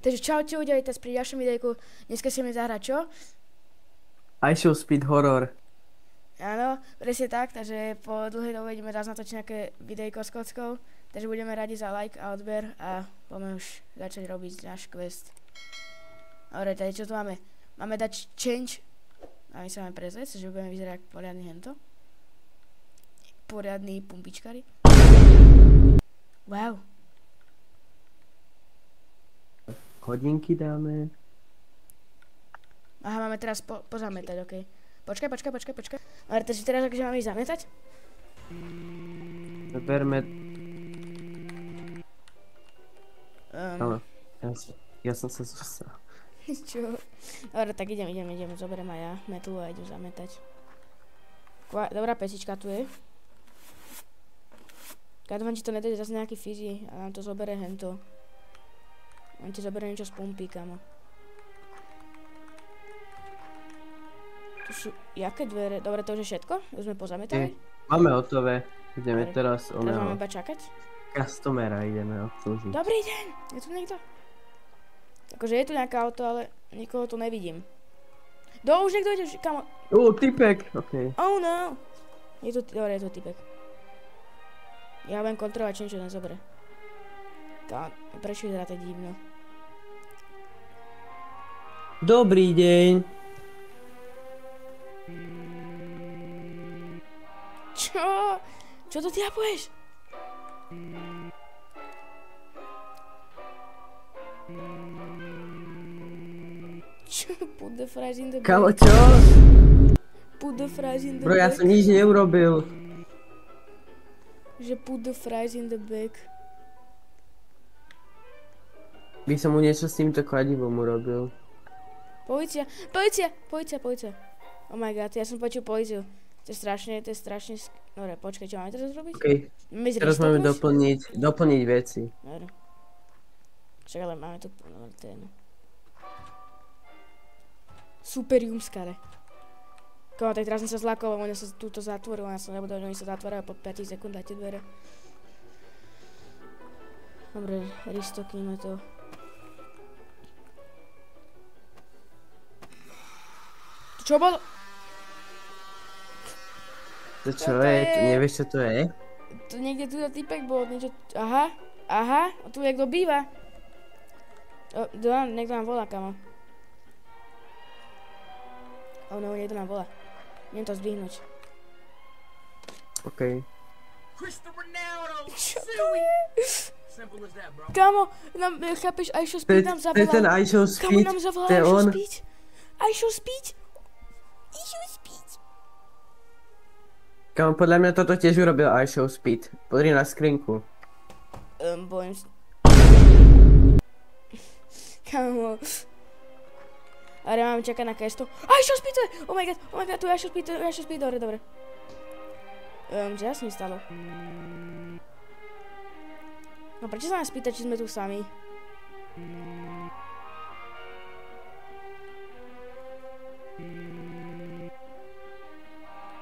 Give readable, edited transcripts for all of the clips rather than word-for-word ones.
Takže čaute ľudia, vítajte pri ďalšom videjku. Dneska si ideme zahrať čo? iShowSpeed Horror. Áno, presne tak, takže po dlhej dobe ideme raz natočiť nejaké videjko s kockou. Takže budeme radi za like a odber a poďme už začať robiť náš quest. Dobre, tady čo tu máme? Máme dať change. A my sa máme prezrieť, že budeme vyzerať ako poriadny hento. Poriadny pumpičkari. Wow. Hodinky dáme. Aha, máme teraz pozametať, okej. Počkaj. Ale takže teraz akože máme ísť zametať? Berme... Áno, ja som sa zostal. Čo? Dobre, tak idem, zoberiem aj ja metlu a idem zametať. Dobrá pesička tu je. Dúfam, či to nedojde zase nejaký fyzi a nám to zobere hento. On ti zoberie niečo z pumpy, kamo. Tu sú jaké dvere? Dobre, to už je všetko? Už sme pozametali? Máme hotové. Ideme Dobre. teraz Teraz máme iba čakať? customera ideme obslužiť. Dobrý deň! Je tu niekto? Akože je tu nejaké auto, ale nikoho tu nevidím. Už niekto ide, kamo. Typek! Okej. Oh no! Dobre, je tu typek. Ja budem kontrolovať, či niečo nezoberie. Prečo vyzerá to divno? Dobrý deň! Čo? Čo to ty napoješ? Čo? Put the fries in the bag. Kamo, čo? Put the fries in the Bro, ja bag. som nič neurobil. Že put the fries in the bag. By som mu niečo s týmto kladivom urobil. Polícia! Oh my god, ja som počul políciu. To je strašne... Dobre, počkaj, čo máme teraz robiť? Okej. Teraz máme doplniť veci. Dobre. Však ale máme tu... Dobre, to je jedno. Super jumskare. Koho, tak teraz som sa zlakol, oni sa túto zatvoril, ja som nebudol, oni sa zatvárajú po 5 sekundách tie dvere. Dobre, restokníme to. Čo bolo? To čo je? Nevieš, čo to je? Tu niekde tu typek bol, niečo... Aha, a tu je kto býva. Niekto nám volá, kamo. Oh no, niekto nám volá. Idem to zdvihnúť. Okej. Čo to je? Kamo, chápeš, iShowSpeed nám zavolal. To je ten iShowSpeed. Kamo nám zavolal iShowSpeed. iShowSpeed. Kamo, podľa mňa toto tiež urobil iShowSpeed. Pozri na skrinku. Bojím sa. Kamo. Ale máme čakať na questu. iShowSpeed to je! Oh my god, tu je iShowSpeed, dobre. Čo sa s ním stalo? No prečo sa nás pýta, či sme tu sami?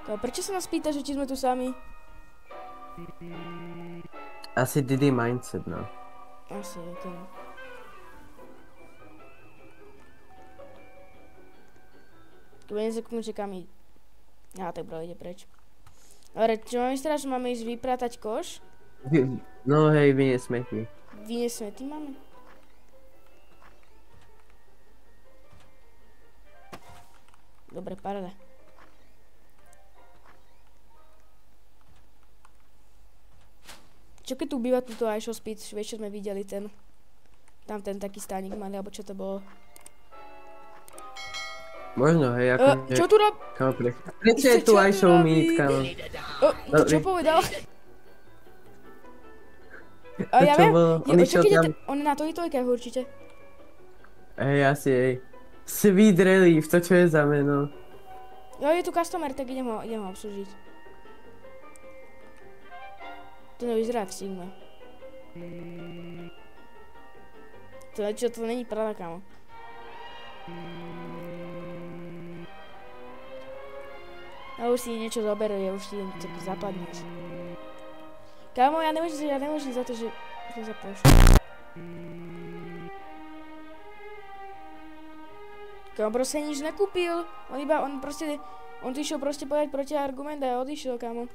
Prečo sa nás pýta, že či sme tu sami? Asi DD Mindset, no. Asi, okej. Budem sa kúknúť, že kam ide. Tak bro, ide preč. Dobre, čo máme teraz, že máme ísť vypratať koš? No hej, vynie smety. Vynie smety máme? Dobre, paráda. Čo keď tu býva túto iShowSpeed, vieš čo sme videli ten... Tam ten taký stánik mali, alebo čo to bolo? Možno, hej, ako... Čo tu rob... Kamo, prečo je tu iShowMeet, kamo? Čo povedal? Ja viem, on je na tojkách určite. Hej, asi, hej. Sweet Relief, to čo je za meno? Jo, je tu customer, tak idem ho obslužiť. To nevyzerá v Sigma. To není pravda, kamo. Ja už si niečo zoberú, ja už si idem zapadnúť. Kámo, ja nemôžem za to, že som sa pošol. On proste nič nekúpil. On tu išiel proste povedať proti argument a odišiel, kamo.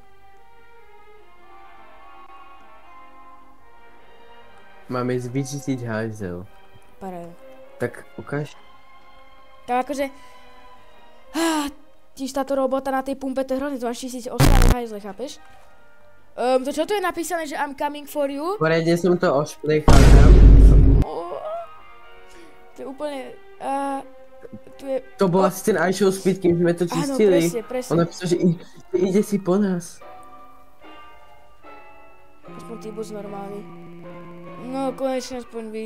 Máme ísť vyčistiť hajzel. Paráda. Tak ukáž. Tak akože... Tiež táto robota na tej pumpe, to je hrozné, to máš čistiť ostrávne hajzle, chápeš? To čo tu je napísané, že I'm coming for you? Poriadne som to ošplechal. To je úplne... tu je... To bol asi ten iShow Speed, keď sme to čistili. Áno, presne. On napísal, že ide si po nás. Aspoň ty bol normálny. No, konečne aspoň vy.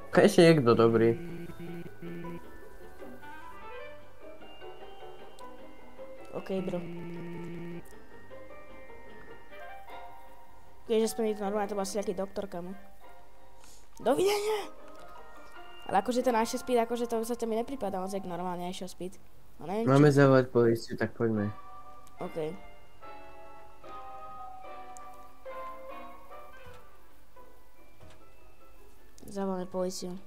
Konečne niekto dobrý. OK, bro. Keď aspoň niekto normálne, to bol asi nejaký doktor, kamo. Dovidenia! Ale akože ten iShow Speed, akože to sa mi nepripadá moc jak normálne iShow Speed. No neviem, Máme zavolať políciu, tak poďme. OK. Zavoláme políciu.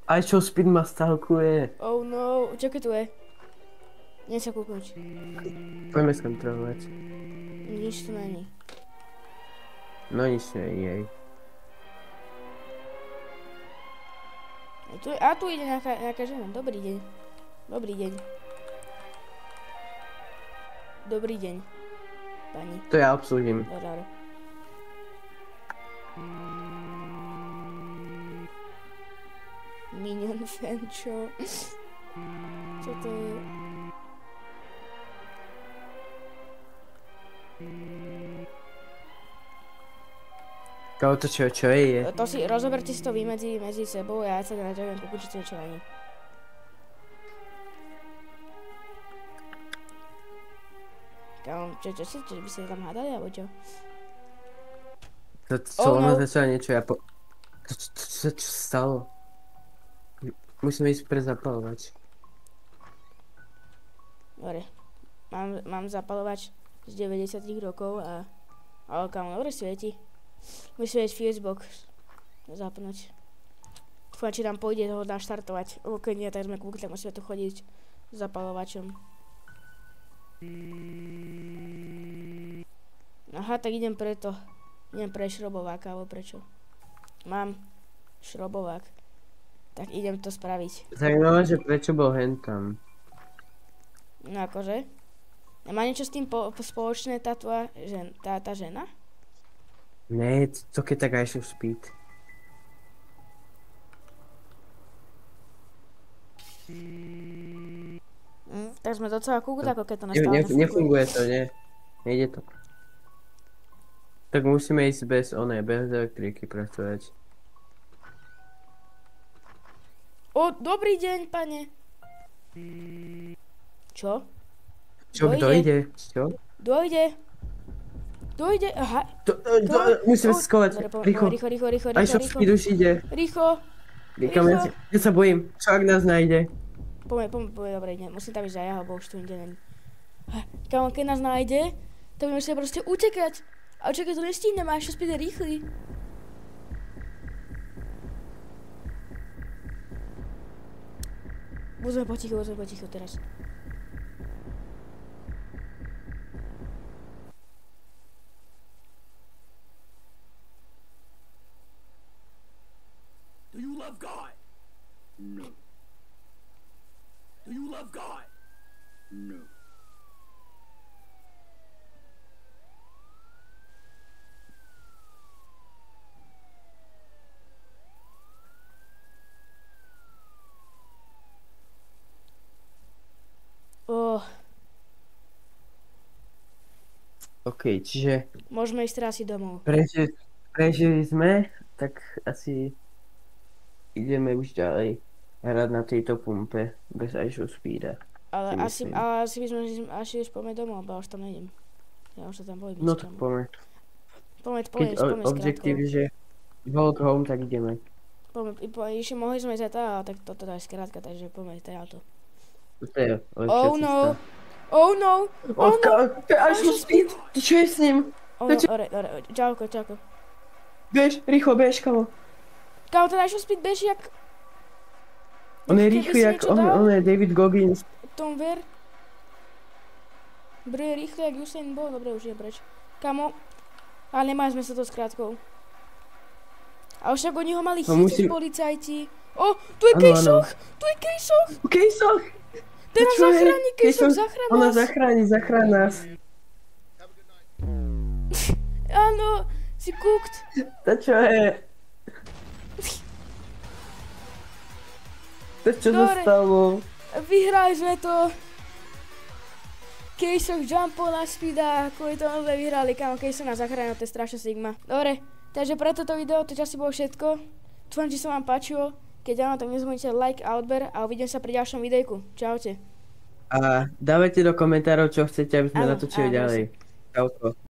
iShow Speed ma stalkuje. Oh no, čo keď tu je? Nie sa kúknúť. Poďme skontrolovať. Nič tu není. No nič nie, jej. Tu ide nejaká žena. Dobrý deň. Dobrý deň. Dobrý deň. Pani. To ja obsluhím. Dobre. Minion fan, čo? Čo to je? Kámo, to čo je? To si, rozoberte si to vy medzi sebou, ja sa nedojdem kúpiť, či to niečo není. Kámo, čo by ste tam hádali, alebo čo? Ona začala niečo, čo stalo? Musíme ísť prezapalovať. Dobre, mám zapalovač z 90 rokov a... Ale kámo, dobre svieti. Musíme ísť Fusebox zapnúť. Dúfam, či nám pôjde ho naštartovať. Keď nie, tak sme kúkli, tak musíme tu chodiť s zapalovačom. Aha, tak idem preto. Idem pre šrobováka, alebo prečo? Mám šrobovák. Tak idem to spraviť. Zajímavé, že prečo bol hentam. No akože? Má niečo s tým spoločné tá žena? Ne, to keď tak iShow Speed. Tak sme docela kúkli, ako keď to nestalo. Nefunguje to, nie? Nejde to. Tak musíme ísť bez elektriky pracovať. O, dobrý deň, pane. Čo? Čo, kto ide? Čo? Dojde, aha. Musíme sa skovať, rýchlo. iShow Speed už ide. Rýchlo. Ja sa bojím, čo ak nás nájde? Poďme, dobre, musím tam ísť aj ja, lebo už tu inde není. Kámo, keď nás nájde, tak budeme musieť proste utekať. A čakaj, to nestihneme, iShow Speed je rýchly. Vozme potichu teraz. Do you love God? No. Do you love God? No. OK, čiže... Môžeme ísť teraz asi domov. Prežili sme, tak asi ideme už ďalej hrať na tejto pumpe bez iShow Speeda. Ale asi by sme už poďme domov, lebo už tam nejdem. Ja už sa tam bojím. No tak poďme. Poďme Keď objektív, že walk home, tak ideme. Ešte mohli sme ísť aj tá, tak toto je skrátka, takže poďme to je auto. To je lepšia Oh cesta. no! Oh no! Oh no! To je až speed. Čo je s ním? Oh no, dobre, čauko. Bež, rýchlo bež, kamo. Kámo, ten Ice Speed beží jak On je keby rýchly, si jak niečo dal? on je David Goggins. Tom Ver. Bre, rýchle jak Usain Bolt, dobre, už je preč. Kamo, ale nemáme sme sa to s krátkou. A však oni ho mali No chytiť musím- policajti. O, tu je Áno, Kejsoch! Tu je Kejsoch! Kejsoch! Ten nás čo je? zachráni, Kejsoch, Kejsoch, zachrán Ona nás. zachráni nás. Áno, si cooked. To čo je? To čo sa Dobre. stalo? Vyhrali sme to. Kejsoch jumpol na speeda, kvôli tomu sme vyhrali, kámo, Kejsoch nás zachránil, to je strašná sigma. Dobre, takže pre toto video to asi bolo všetko. Dúfam, že sa vám páčilo. Keď áno, tak nezabudnite like a odber a uvidím sa pri ďalšom videjku. Čaute. A dávajte do komentárov, čo chcete, aby sme Áno, natočili áno, ďalej. Čauko.